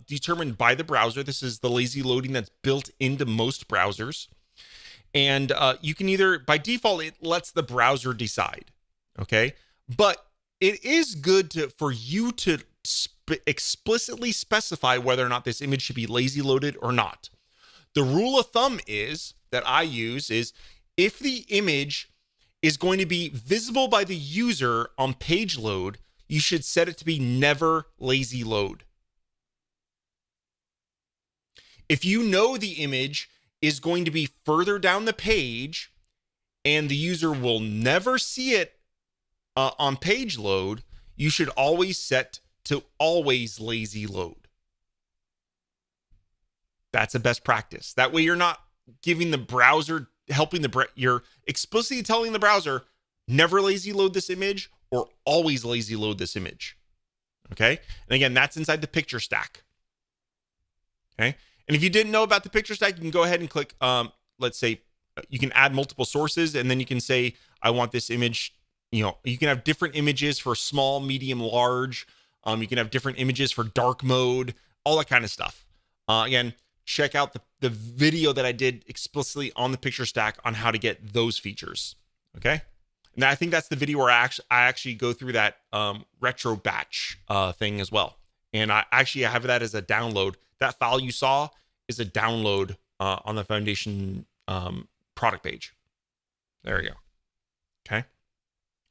determined by the browser. This is the lazy loading that's built into most browsers. And you can either, by default, it lets the browser decide. Okay. But it is good for you to explicitly specify whether or not this image should be lazy loaded or not. The rule of thumb is that I use is if the image is going to be visible by the user on page load, you should set it to be never lazy load. If you know the image is going to be further down the page and the user will never see it on page load, you should always set to always lazy load. That's a best practice. That way you're not giving the browser, you're explicitly telling the browser, never lazy load this image or always lazy load this image. Okay. And again, that's inside the picture stack. Okay. And if you didn't know about the picture stack, you can go ahead and click, let's say you can add multiple sources, and then you can say, I want this image, you can have different images for small, medium, large. You can have different images for dark mode, all that kind of stuff. Again, check out the video that I did explicitly on the picture stack on how to get those features. Okay. And I think that's the video where I actually go through that retro batch thing as well. And I have that as a download. That file you saw is a download on the Foundation product page. There you go. Okay.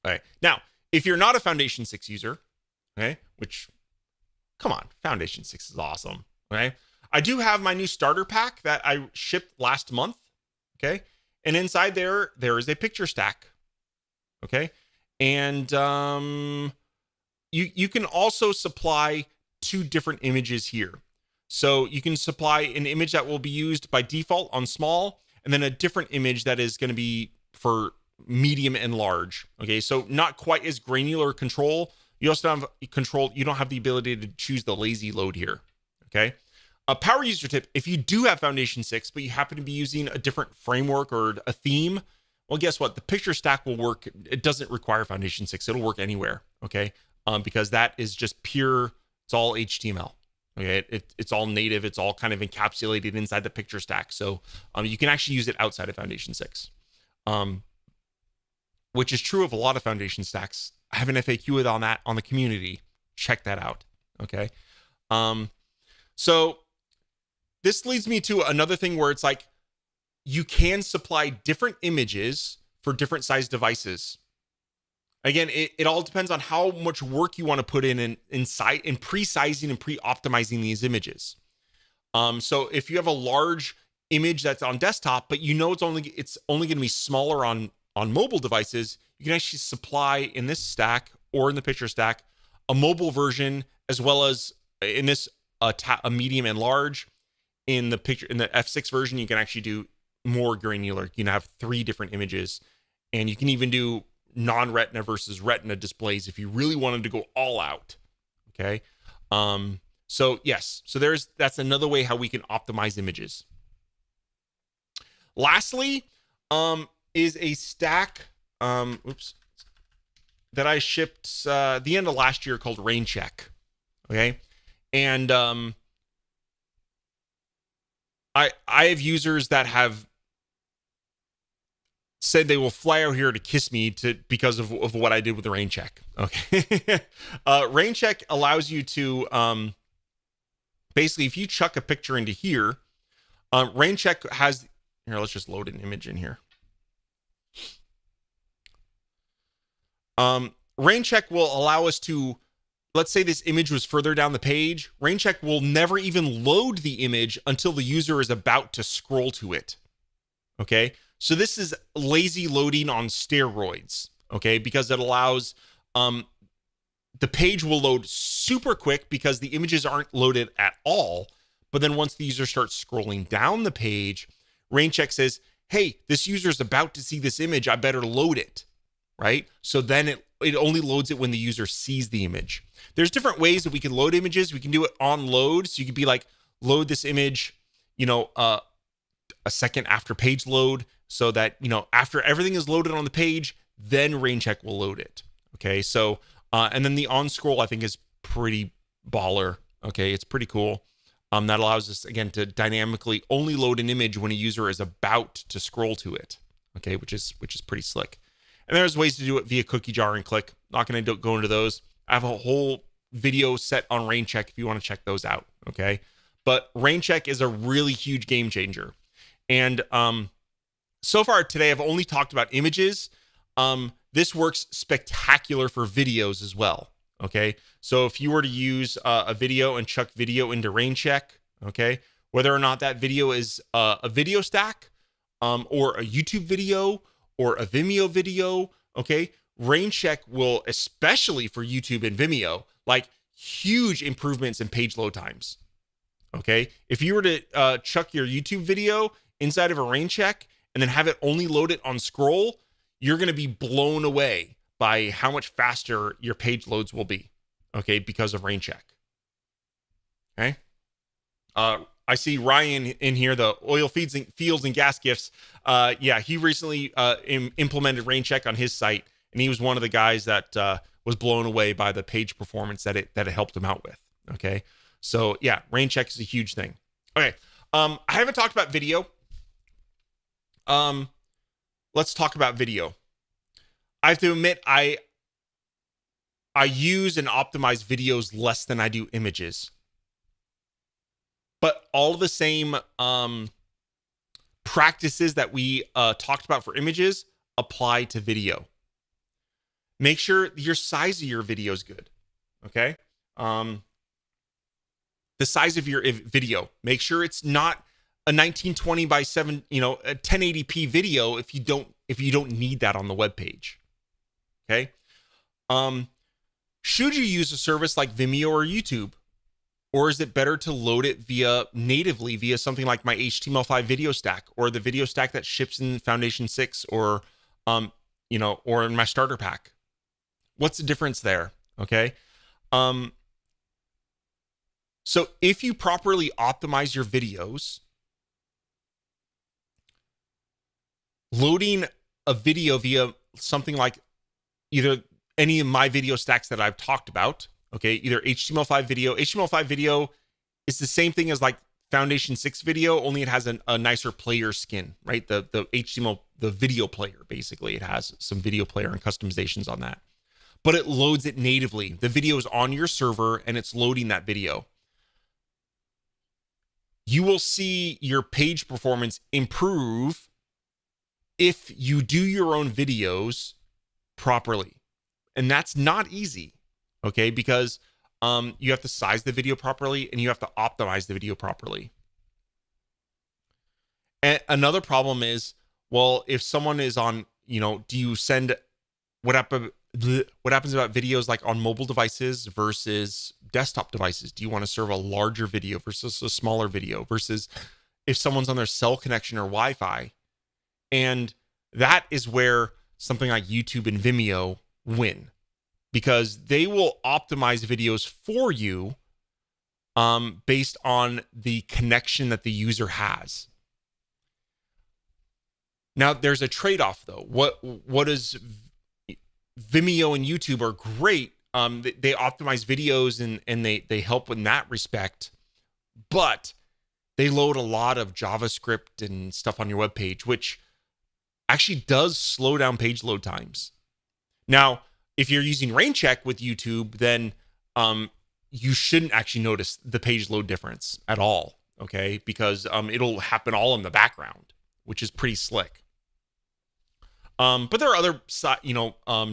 All right. Now, if you're not a Foundation 6 user, okay, which, come on, Foundation 6 is awesome. Okay. I do have my new starter pack that I shipped last month. Okay. And inside there is a picture stack. Okay. And you can also supply 2 different images here. So you can supply an image that will be used by default on small, and then a different image that is going to be for medium and large. Okay. So not quite as granular control. You also have control. You don't have the ability to choose the lazy load here. Okay. A power user tip: if you do have Foundation 6, but you happen to be using a different framework or a theme, well, guess what? The picture stack will work. It doesn't require Foundation 6. It'll work anywhere. Okay. Because that is just pure, it's all HTML. Okay. It's all native. It's all kind of encapsulated inside the picture stack. So you can actually use it outside of Foundation 6, which is true of a lot of Foundation stacks. I have an FAQ on that on the community. Check that out. Okay. So this leads me to another thing where it's like, you can supply different images for different size devices. Again, it all depends on how much work you want to put in pre-sizing and pre-optimizing these images. So if you have a large image that's on desktop, but it's only going to be smaller on mobile devices, you can actually supply in this stack or in the picture stack a mobile version, as well as in this a medium and large. In the F6 version, you can actually do more granular. You can have 3 different images, and you can even do non-retina versus retina displays if you really wanted to go all out. Okay. So yes, so that's another way how we can optimize images. Lastly, is a stack that I shipped the end of last year called Raincheck. Okay. And I have users that have said they will fly out here to kiss me because of what I did with the Raincheck. Okay. Raincheck allows you to basically, if you chuck a picture into here, Raincheck has here, let's just load an image in here. Raincheck will allow us to, let's say this image was further down the page. Raincheck will never even load the image until the user is about to scroll to it. Okay. So this is lazy loading on steroids. Okay. Because it allows, the page will load super quick because the images aren't loaded at all. But then once the user starts scrolling down the page, Raincheck says, hey, this user is about to see this image. I better load it. right? So then it only loads it when the user sees the image. There's different ways that we can load images. We can do it on load. So you could be like, load this image, a second after page load, so that, after everything is loaded on the page, then rain check will load it. Okay. So, and then the on scroll, I think, is pretty baller. Okay. It's pretty cool. That allows us, again, to dynamically only load an image when a user is about to scroll to it. Okay. Which is pretty slick. And there's ways to do it via cookie jar and click. Not going to go into those. I have a whole video set on rain check if you want to check those out. Okay. But rain check is a really huge game changer. And so far today, I've only talked about images. This works spectacular for videos as well. Okay. So if you were to use a video and chuck video into rain check, okay, whether or not that video is a video stack, or a YouTube video or a Vimeo video, okay, rain check will, especially for YouTube and Vimeo, like huge improvements in page load times. Okay. If you were to chuck your YouTube video inside of a rain check and then have it only load it on scroll, you're going to be blown away by how much faster your page loads will be. Okay. Because of rain check. Okay. I see Ryan in here, the oil fields and gas gifts. Yeah, he recently implemented rain check on his site, and he was one of the guys that was blown away by the page performance that it helped him out with. Okay. So yeah, rain check is a huge thing. Okay. I haven't talked about video. Let's talk about video. I have to admit, I use and optimize videos less than I do images. But all the same practices that we talked about for images apply to video. Make sure your size of your video is good. Okay. The size of your video. Make sure it's not a 1920 by 7, a 1080p video if you don't need that on the web page. Okay. Should you use a service like Vimeo or YouTube? Or is it better to load it natively via something like my HTML5 video stack, or the video stack that ships in Foundation 6, or or in my starter pack? What's the difference there? Okay. So if you properly optimize your videos, loading a video via something like either any of my video stacks that I've talked about, okay, either HTML5 video. HTML5 video is the same thing as like Foundation 6 video, only it has a nicer player skin, right? The HTML, the video player, basically. It has some video player and customizations on that. But it loads it natively. The video is on your server and it's loading that video. You will see your page performance improve if you do your own videos properly. And that's not easy. Okay, because you have to size the video properly and you have to optimize the video properly. And another problem is, well, if someone is on, do you send what happens about videos like on mobile devices versus desktop devices? Do you want to serve a larger video versus a smaller video, versus if someone's on their cell connection or Wi-Fi? And that is where something like YouTube and Vimeo win, because they will optimize videos for you based on the connection that the user has. Now, there's a trade-off, though. What is Vimeo and YouTube are great. They optimize videos and they help in that respect, but they load a lot of JavaScript and stuff on your web page, which actually does slow down page load times. Now, if you're using rain check with YouTube, then you shouldn't actually notice the page load difference at all, okay? Because it'll happen all in the background, which is pretty slick. But there are other,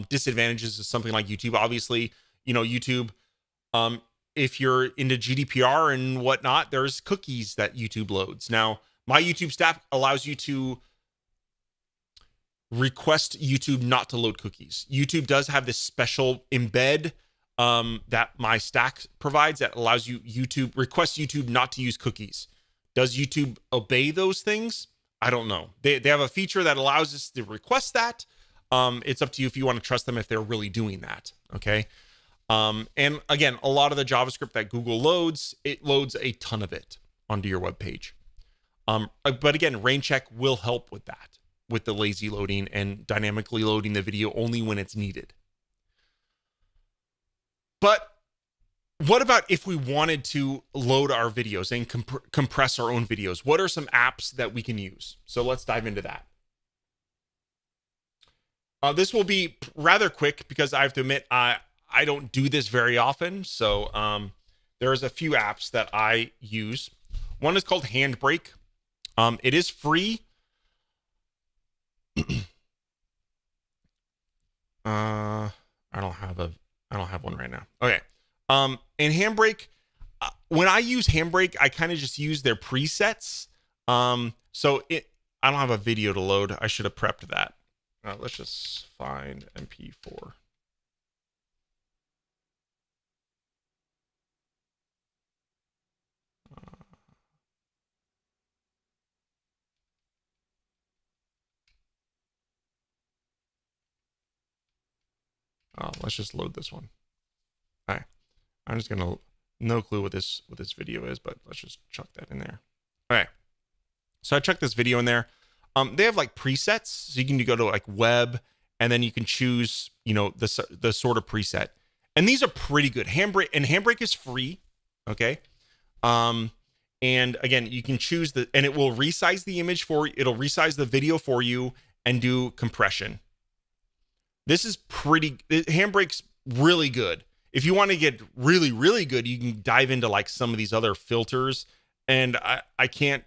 disadvantages of something like YouTube. Obviously, YouTube, if you're into GDPR and whatnot, there's cookies that YouTube loads. Now, my YouTube stack allows you to request YouTube not to load cookies. YouTube does have this special embed that my stack provides that allows request YouTube not to use cookies. Does YouTube obey those things? I don't know. They have a feature that allows us to request that. It's up to you if you want to trust them if they're really doing that. Okay. And again, a lot of the JavaScript that Google loads, it loads a ton of it onto your web page. But again, RainCheck will help with that, with the lazy loading and dynamically loading the video only when it's needed. But what about if we wanted to load our videos and compress our own videos? What are some apps that we can use? So let's dive into that. This will be rather quick because I have to admit, I don't do this very often. So there's a few apps that I use. One is called Handbrake. It is free. I don't have one right now. Okay. And Handbrake, when I use Handbrake, I kind of just use their presets. I don't have a video to load. I should have prepped that. Let's just find MP4. Let's just load this one. All right. I'm just gonna, no clue what this video is, but let's just chuck that in there. All right. So I chucked this video in there. They have like presets, so you can go to like web, and then you can choose, the sort of preset. And these are pretty good. Handbrake is free. Okay. And again, you can choose and it will resize the image it'll resize the video for you and do compression. This is Handbrake's really good. If you want to get really, really good, you can dive into like some of these other filters. And I can't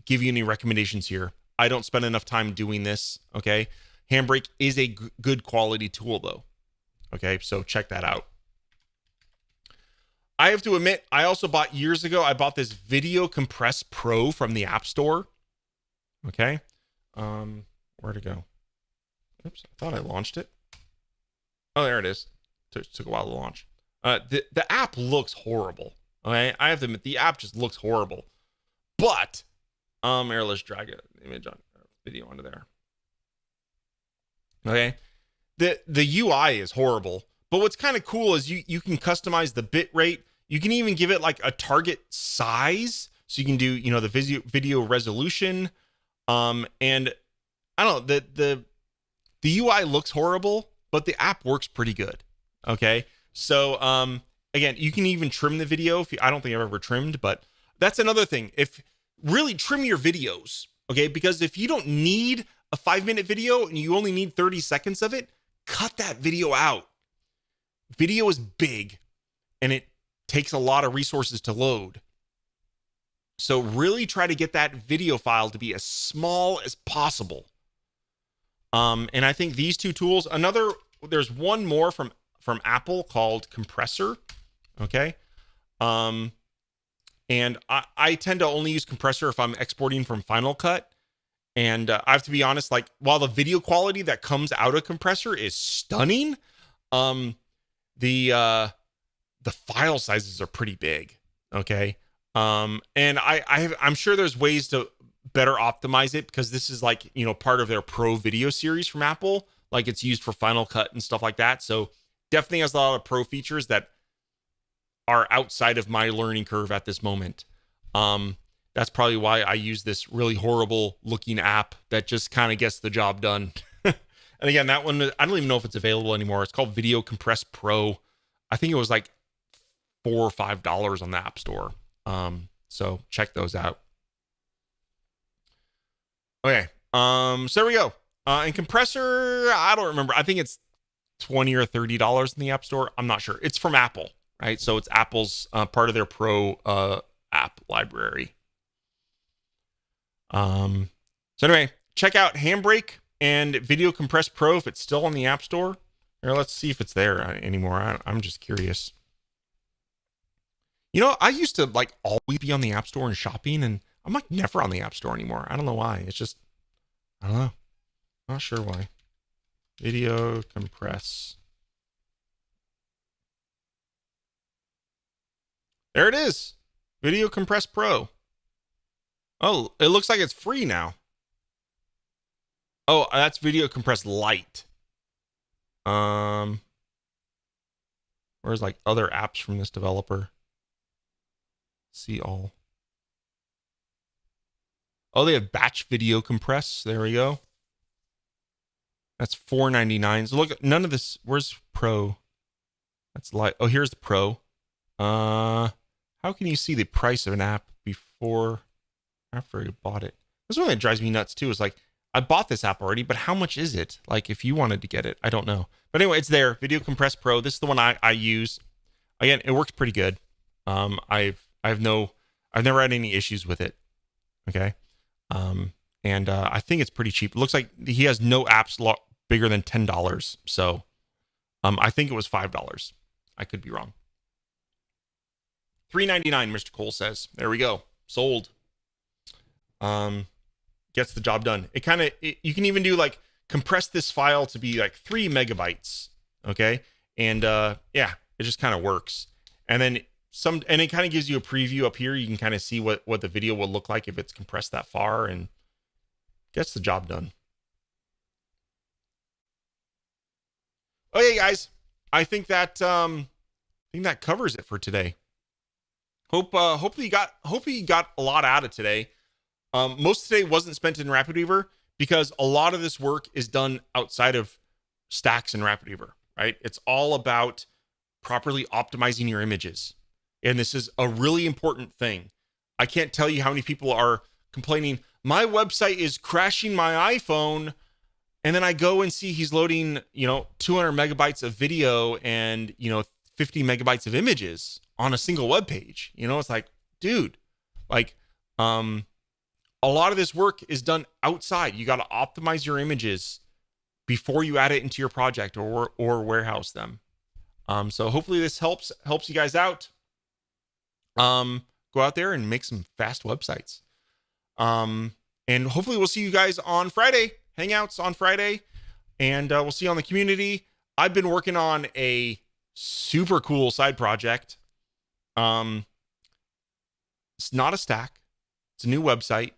give you any recommendations here. I don't spend enough time doing this. Okay. Handbrake is a good quality tool though. Okay. So check that out. I have to admit, I also bought years ago, I bought this Video Compress Pro from the App Store. Okay. Where'd it go? Oops. I thought I launched it. Oh, there it is. Took a while to launch. The app looks horrible. Okay, I have to admit the app just looks horrible. But let's drag an image on video onto there. Okay, the UI is horrible. But what's kind of cool is you can customize the bit rate. You can even give it like a target size, so you can do the video resolution. And I don't know, the UI looks horrible, but the app works pretty good. Okay. So, again, you can even trim the video. I don't think I've ever trimmed, but that's another thing. If really trim your videos, okay? Because if you don't need a 5-minute video and you only need 30 seconds of it, cut that video out. Video is big and it takes a lot of resources to load. So really try to get that video file to be as small as possible. And I think these two tools, there's one more from Apple called Compressor. Okay. And I tend to only use Compressor if I'm exporting from Final Cut. And I have to be honest, like while the video quality that comes out of Compressor is stunning, the file sizes are pretty big. Okay. And I'm sure there's ways to better optimize it because this is like, part of their pro video series from Apple. Like it's used for Final Cut and stuff like that. So definitely has a lot of pro features that are outside of my learning curve at this moment. That's probably why I use this really horrible looking app that just kind of gets the job done. And again, that one, I don't even know if it's available anymore. It's called Video Compress Pro. I think it was like $4 or $5 on the App Store. So check those out. Okay. So there we go. And Compressor, I don't remember. I think it's $20 or $30 in the App Store. I'm not sure. It's from Apple, right? So it's Apple's part of their pro app library. So anyway, check out Handbrake and Video Compress Pro if it's still on the App Store. Here, let's see if it's there anymore. I'm just curious. I used to like always be on the App Store and shopping, and I'm like never on the App Store anymore. I don't know why. It's just, I don't know. Not sure why. Video Compress. There it is. Video Compress Pro. Oh, it looks like it's free now. Oh, that's Video Compress Lite. Where's like other apps from this developer? See all. Oh, they have batch video compress. There we go. That's $4.99. So look, none of this. Where's Pro? That's like. Oh, here's the Pro. How can you see the price of an app after you bought it? This one that drives me nuts too is like, I bought this app already, but how much is it? Like, if you wanted to get it, I don't know. But anyway, it's there. Video Compress Pro. This is the one I use. Again, it works pretty good. I've never had any issues with it. Okay. And I think it's pretty cheap. It looks like he has no apps bigger than $10. So, I think it was $5. I could be wrong. $3.99, Mr. Cole says. There we go. Sold. Gets the job done. It kind of, you can even do like compress this file to be like 3 megabytes. Okay. And yeah, it just kind of works. And then and it kind of gives you a preview up here. You can kind of see what the video will look like if it's compressed that far, and gets the job done. Okay, guys, I think that covers it for today. Hopefully you got a lot out of today. Most of today wasn't spent in RapidWeaver because a lot of this work is done outside of stacks in RapidWeaver, right? It's all about properly optimizing your images. And this is a really important thing. I can't tell you how many people are complaining, my website is crashing my iPhone. And then I go and see he's loading, 200 megabytes of video and, 50 megabytes of images on a single web page. It's like, dude, like, a lot of this work is done outside. You got to optimize your images before you add it into your project or warehouse them. So hopefully this helps you guys out. Go out there and make some fast websites. And hopefully we'll see you guys on Friday, Hangouts on Friday, and we'll see you on the community. I've been working on a super cool side project. It's not a stack. It's a new website.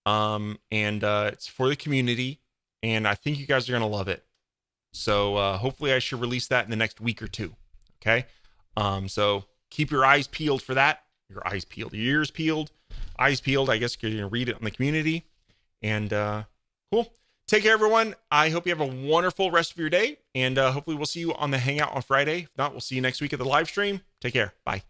And it's for the community, and I think you guys are going to love it. So, hopefully I should release that in the next week or two. Okay. So keep your eyes peeled for that. Your ears peeled, eyes peeled, I guess, because you're going to read it on the community. And, cool. Take care, everyone. I hope you have a wonderful rest of your day, and hopefully we'll see you on the Hangout on Friday. If not, we'll see you next week at the live stream. Take care. Bye.